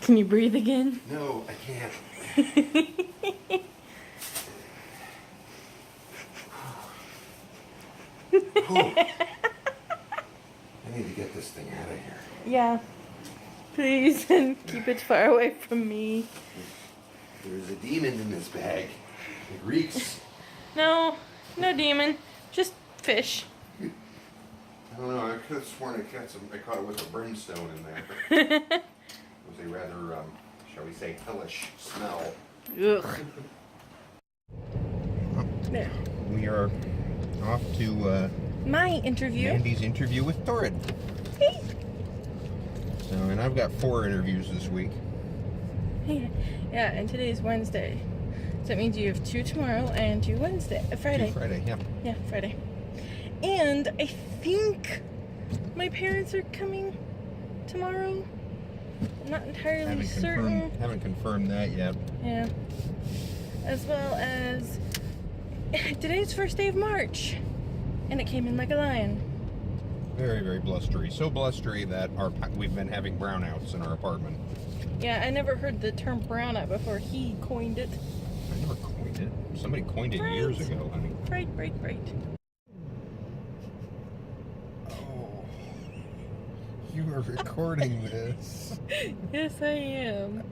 Can you breathe again? No, I can't. Whew. I need to get this thing out of here. Yeah. Please, and keep it far away from me. There's a demon in this bag. It reeks. No, no demon. Just fish. I don't know. I could have sworn I caught it with a brimstone in there. It was a rather, shall we say, hellish smell. Ugh. There. We are off to My interview. Mandy's interview with Torrid. Hey. So, and I've got 4 interviews this week. Yeah, and today's Wednesday. So that means you have 2 tomorrow and 2 Friday. 2 Friday, yeah. Yeah, Friday. And I think my parents are coming tomorrow. I'm not entirely certain. Haven't confirmed that yet. Yeah. As well as today's first day of March. And it came in like a lion. Very, very blustery. So blustery that we've been having brownouts in our apartment. Yeah, I never heard the term brownout before he coined it. I never coined it. Somebody coined it years ago, honey. Right. Oh. You are recording this. Yes, I am.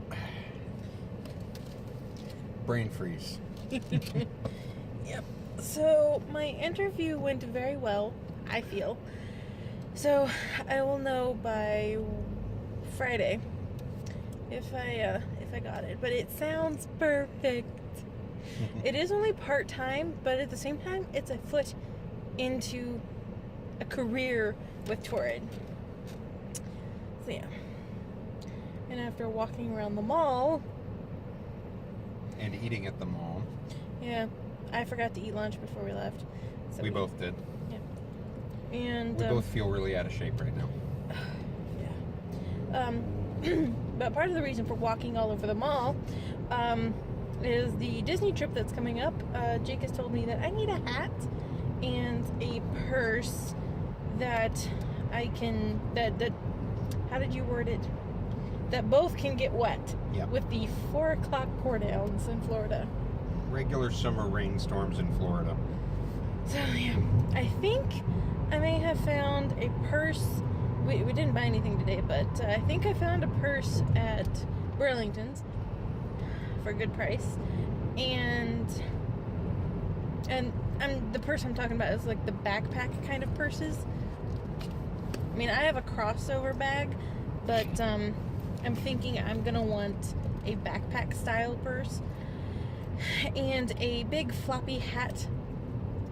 Brain freeze. Yep. So, my interview went very well, I feel. So, I will know by Friday if I got it. But it sounds perfect. It is only part-time, but at the same time, it's a foot into a career with Torrid. So, yeah. And after walking around the mall... And eating at the mall. Yeah. I forgot to eat lunch before we left. So we both did. Yeah. And we both feel really out of shape right now. Yeah. But part of the reason for walking all over the mall is the Disney trip that's coming up. Jake has told me that I need a hat and a purse that I can that how did you word it? That both can get wet. Yeah. With the 4 o'clock pour downs in Florida. Regular summer rainstorms in Florida. So yeah, I think I may have found a purse. We didn't buy anything today, but I think I found a purse at Burlington's for a good price, and the purse I'm talking about is like the backpack kind of purses. I mean, I have a crossover bag, but I'm thinking I'm gonna want a backpack style purse. And a big floppy hat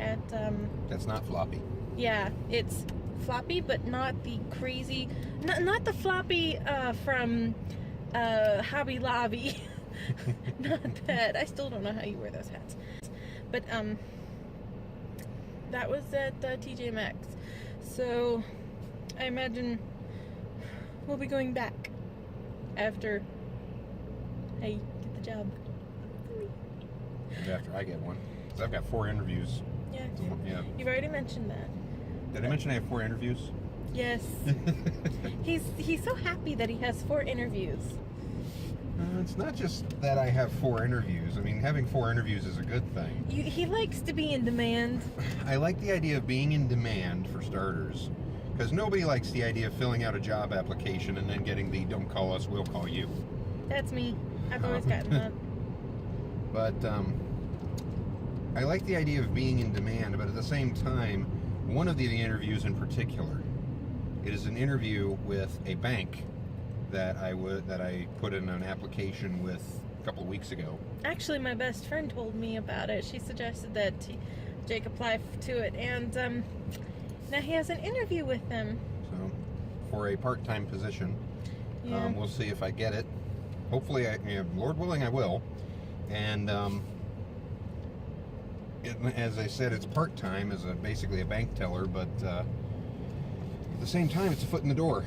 at That's not floppy. Yeah, it's floppy, but not the crazy, not the floppy from Hobby Lobby. Not that. I still don't know how you wear those hats. But that was at TJ Maxx. So I imagine we'll be going back after I get the job. After I get one. Because I've got 4 interviews. Yeah. Yeah. You've already mentioned that. Did I mention I have 4 interviews? Yes. He's so happy that he has 4 interviews. It's not just that I have 4 interviews. I mean, having 4 interviews is a good thing. He likes to be in demand. I like the idea of being in demand, for starters. Because nobody likes the idea of filling out a job application and then getting the "don't call us, we'll call you." That's me. I've always gotten that. But I like the idea of being in demand, but at the same time, one of the interviews in particular, it is an interview with a bank that I put in an application with a couple of weeks ago. Actually, my best friend told me about it. She suggested that Jake apply to it, and now he has an interview with them. So, for a part-time position, yeah. We'll see if I get it. Hopefully, Lord willing, I will. And as I said, it's part-time as basically a bank teller, but at the same time, it's a foot in the door.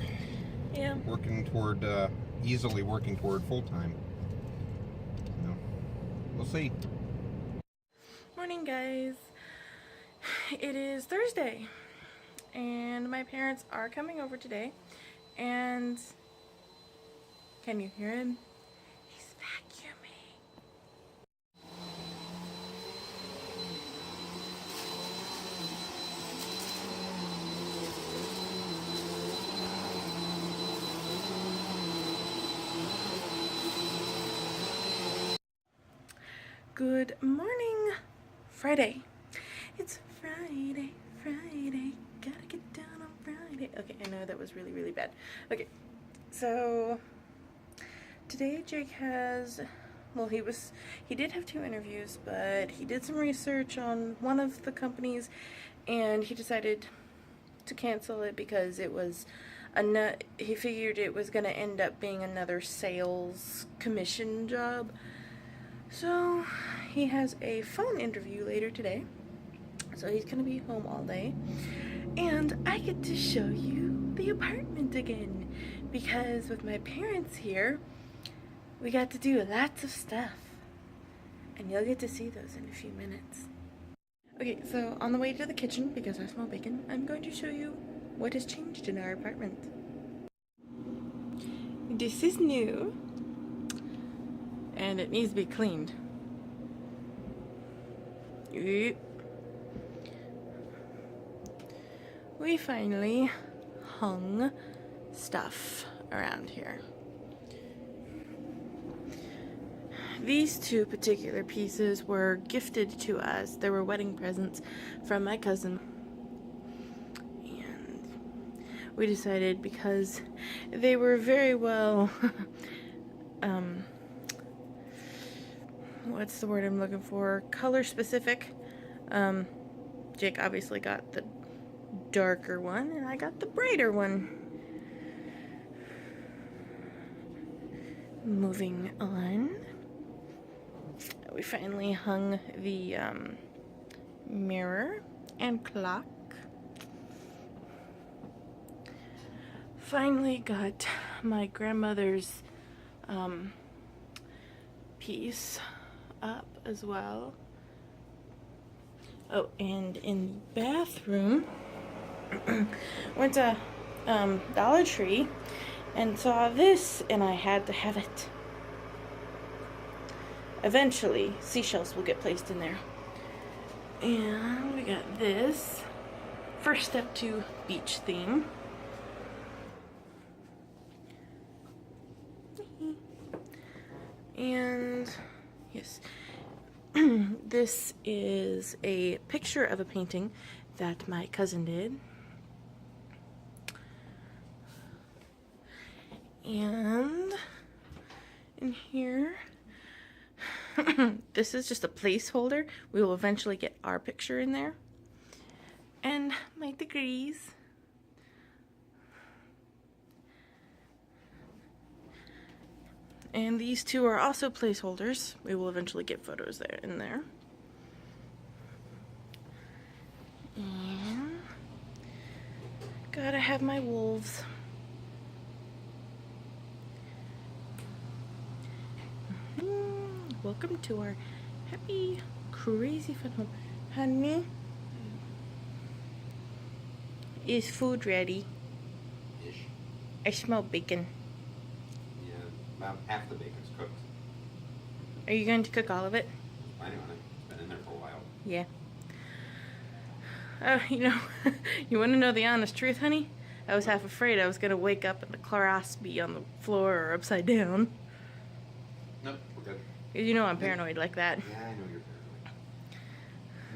Yeah. Easily working toward full-time. We'll see. Morning, guys. It is Thursday, and my parents are coming over today, and Can you hear him? He's vacuuming. Good morning. Friday. It's Friday, Friday. Gotta get down on Friday. Okay, I know that was really, really bad. Okay, so today Jake has, well, he did have 2 interviews, but he did some research on one of the companies and he decided to cancel it because it was he figured it was going to end up being another sales commission job. So he has a phone interview later today, so he's gonna be home all day, and I get to show you the apartment again, because with my parents here we got to do lots of stuff, and you'll get to see those in a few minutes. Okay, so on the way to the kitchen, because I smell bacon, I'm going to show you what has changed in our apartment. This is new, and it needs to be cleaned. We finally hung stuff around here. These 2 particular pieces were gifted to us. They were wedding presents from my cousin. And we decided, because they were very well what's the word I'm looking for? Color specific. Jake obviously got the darker one, and I got the brighter one. Moving on. We finally hung the mirror and clock. Finally got my grandmother's piece up as well. Oh, and in the bathroom, went to Dollar Tree and saw this, and I had to have it. Eventually, seashells will get placed in there. And we got this. First step to beach theme. And yes, this is a picture of a painting that my cousin did. And in here, this is just a placeholder. We will eventually get our picture in there. And my degrees. And these 2 are also placeholders. We will eventually get photos there in there. And gotta have my wolves. Welcome to our happy, crazy fun home. Honey, is food ready? Ish. I smell bacon. Yeah, about half the bacon's cooked. Are you going to cook all of it? Planning on it. It's been in there for a while. Yeah. You know, you want to know the honest truth, honey? I was half afraid I was going to wake up and the Clorox be on the floor or upside down. Nope, we're good. Because you know I'm paranoid like that. Yeah, I know you're paranoid.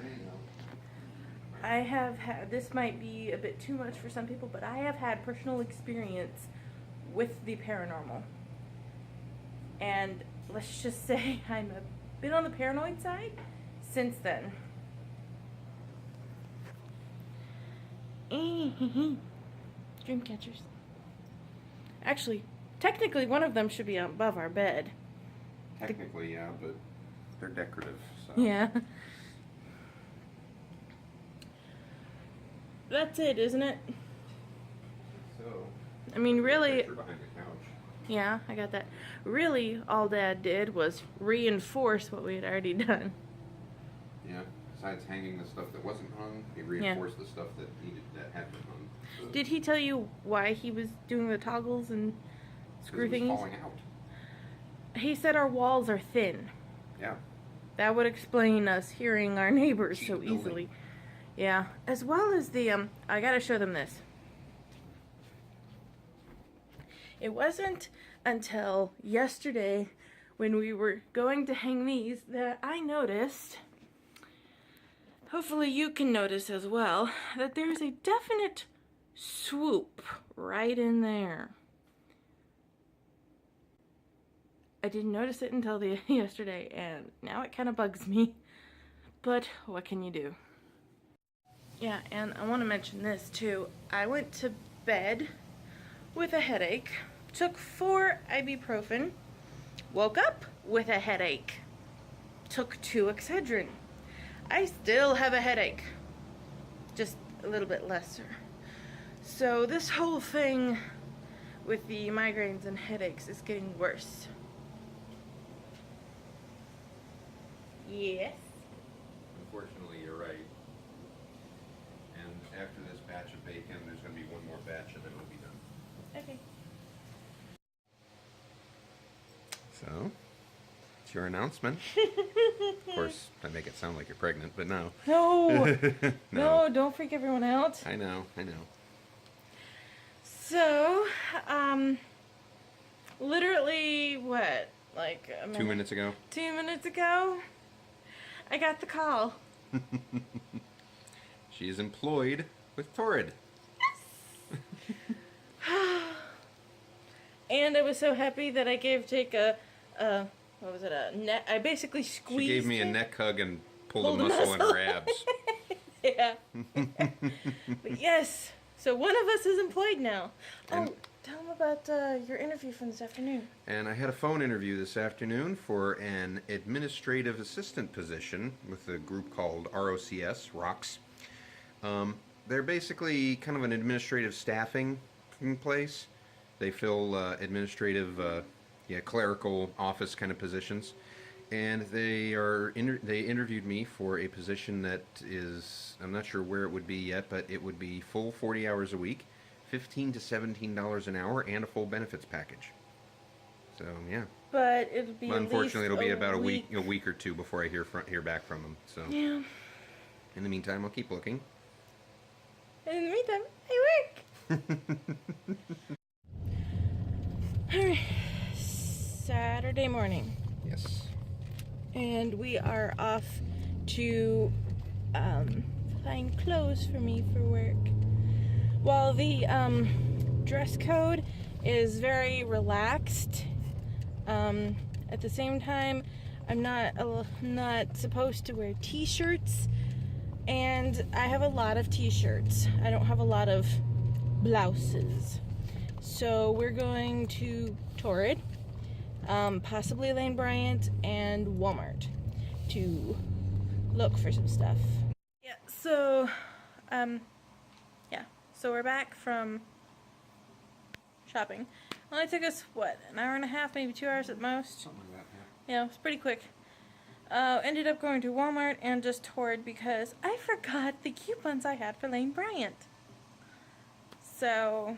There you go. I have had, this might be a bit too much for some people, but I have had personal experience with the paranormal. And let's just say I'm a bit on the paranoid side since then. Dream catchers. Actually, technically one of them should be above our bed. Technically, yeah, but they're decorative, so. Yeah. That's it, isn't it? So. I mean, really. Picture behind the couch. Yeah, I got that. Really, all Dad did was reinforce what we had already done. Yeah. Besides hanging the stuff that wasn't hung, he reinforced the stuff that had been hung. Did he tell you why he was doing the toggles and screw It was thingies. falling out. He said our walls are thin. Yeah. That would explain us hearing our neighbors Cheap so building. easily. Yeah, as well as the, I gotta show them this. It wasn't until yesterday when we were going to hang these that I noticed, hopefully you can notice as well, that there's a definite swoop right in there. I didn't notice it until yesterday, and now it kind of bugs me. But what can you do? Yeah, and I want to mention this too. I went to bed with a headache, took 4 ibuprofen, woke up with a headache, took 2 Excedrin. I still have a headache, just a little bit lesser. So this whole thing with the migraines and headaches is getting worse. Yes. Unfortunately, you're right. And after this batch of bacon, there's going to be one more batch and then we'll be done. Okay. So, it's your announcement. Of course, I make it sound like you're pregnant, but no. No. No, don't freak everyone out. I know. So, literally, what? Like a minute? 2 minutes ago. 2 minutes ago, I got the call. She is employed with Torrid. And I was so happy that I gave Jake a what was it, a neck, I basically squeezed She gave me a it. neck hug and pulled a muscle in her abs. Yeah. But yes, so one of us is employed now. And- Oh, tell them about your interview from this afternoon. And I had a phone interview this afternoon for an administrative assistant position with a group called ROCS, ROCS. They're basically kind of an administrative staffing place. They fill administrative, clerical office kind of positions. And they interviewed me for a position that is, I'm not sure where it would be yet, but it would be full 40 hours a week, $15 to $17 an hour, and a full benefits package. So yeah. But it'll be Unfortunately, at it'll least be about a week or two before I hear back from them. So Yeah. in the meantime, I'll keep looking. And in the meantime, I work. Alright. Saturday morning. Yes. And we are off to find clothes for me for work. While the dress code is very relaxed, at the same time, I'm not supposed to wear t-shirts, and I have a lot of t-shirts. I don't have a lot of blouses. So we're going to Torrid, possibly Lane Bryant, and Walmart to look for some stuff. Yeah, so, so we're back from shopping. Only took us, what, an hour and a half, maybe 2 hours at most? Something like that, Yeah, it was pretty quick. Ended up going to Walmart and just Torrid because I forgot the coupons I had for Lane Bryant. So,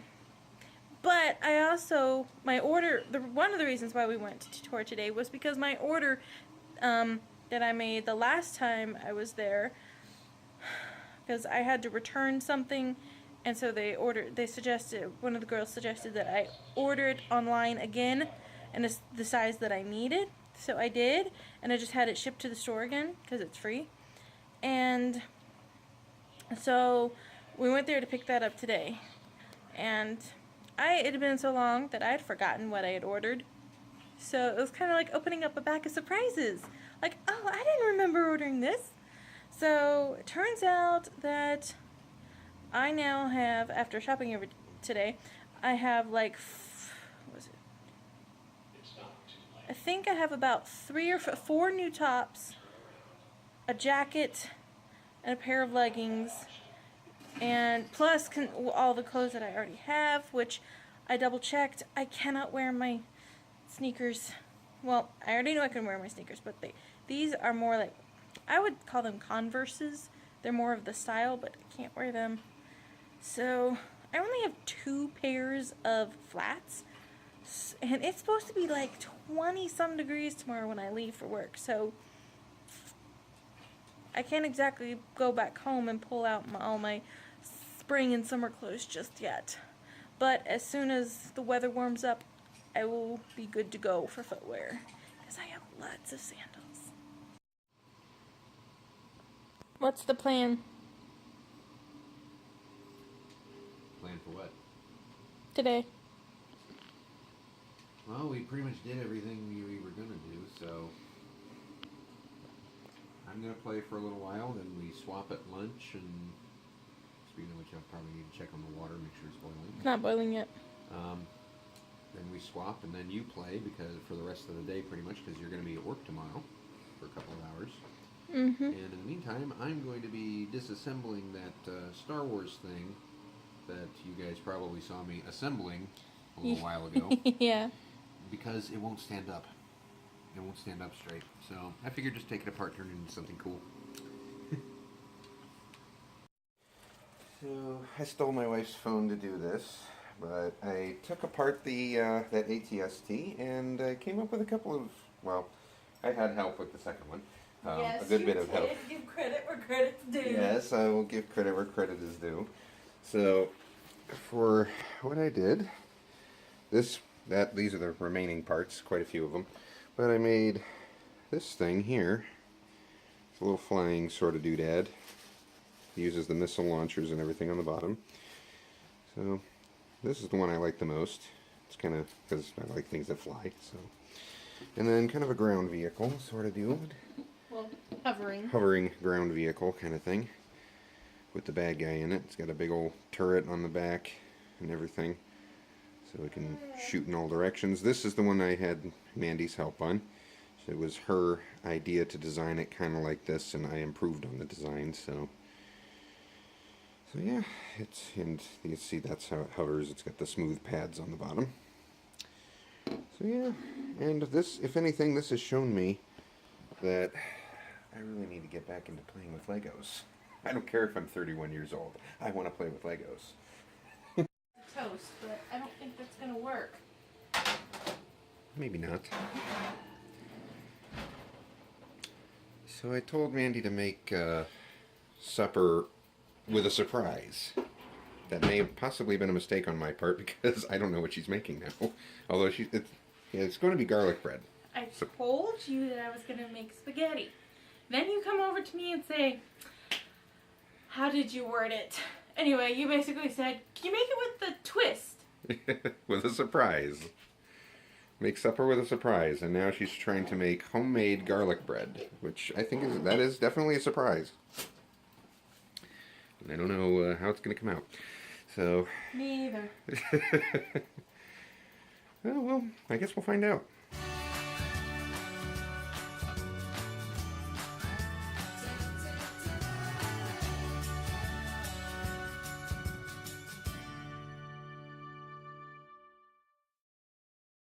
but I also, my order, one of the reasons why we went to Torrid today was because my order that I made the last time I was there, because I had to return something, and so one of the girls suggested that I order it online again, and it's the size that I needed. So I did, and I just had it shipped to the store again, because it's free. And so we went there to pick that up today. And it had been so long that I had forgotten what I had ordered. So it was kind of like opening up a bag of surprises. Like, oh, I didn't remember ordering this. So it turns out that I now have, after shopping today, I have like, what was it? I think I have about 3 or 4 new tops, a jacket, and a pair of leggings, and plus all the clothes that I already have, which I double checked. I cannot wear my sneakers. Well, I already know I can wear my sneakers, but these are more like, I would call them Converses. They're more of the style, but I can't wear them. So I only have 2 pairs of flats. And it's supposed to be like 20 some degrees tomorrow when I leave for work, so I can't exactly go back home and pull out all my spring and summer clothes just yet. But as soon as the weather warms up, I will be good to go for footwear, because I have lots of sandals. What's the plan Plan for what? today? Well, we pretty much did everything we were going to do, so I'm going to play for a little while, then we swap at lunch, and speaking of which, I'll probably need to check on the water, make sure it's boiling. It's not boiling yet. Then we swap, and then you play because for the rest of the day, pretty much, because you're going to be at work tomorrow for a couple of hours. Mm-hmm. And in the meantime, I'm going to be disassembling that Star Wars thing that you guys probably saw me assembling a little while ago. Yeah. Because it won't stand up. It won't stand up straight. So I figured just take it apart, turn it into something cool. So I stole my wife's phone to do this, but I took apart the that ATST and I came up with a couple of, well, I had help with the second one. Yes, a good bit of help. Give credit where credit's due. Yes, I will give credit where credit is due. So for what I did, these are the remaining parts, quite a few of them. But I made this thing here. It's a little flying sort of doodad. It uses the missile launchers and everything on the bottom. So this is the one I like the most. It's kind of because I like things that fly. So, and then kind of a ground vehicle sort of deal. Well, hovering. Hovering ground vehicle kind of thing with the bad guy in it. It's got a big old turret on the back and everything, so it can shoot in all directions. This is the one I had Mandy's help on. So it was her idea to design it kind of like this, and I improved on the design. So yeah, and you can see that's how it hovers. It's got the smooth pads on the bottom. So yeah, and this, if anything, this has shown me that I really need to get back into playing with Legos. I don't care if I'm 31 years old. I want to play with Legos. Toast, but I don't think that's gonna work. Maybe not. So I told Mandy to make supper with a surprise. That may have possibly been a mistake on my part because I don't know what she's making now. Although it's going to be garlic bread. I told you that I was gonna make spaghetti. Then you come over to me and say, how did you word it? Anyway, you basically said, can you make it with the twist? With a surprise. Make supper with a surprise. And now she's trying to make homemade garlic bread, which I think is definitely a surprise. And I don't know how it's going to come out. So. Me either. Well, I guess we'll find out.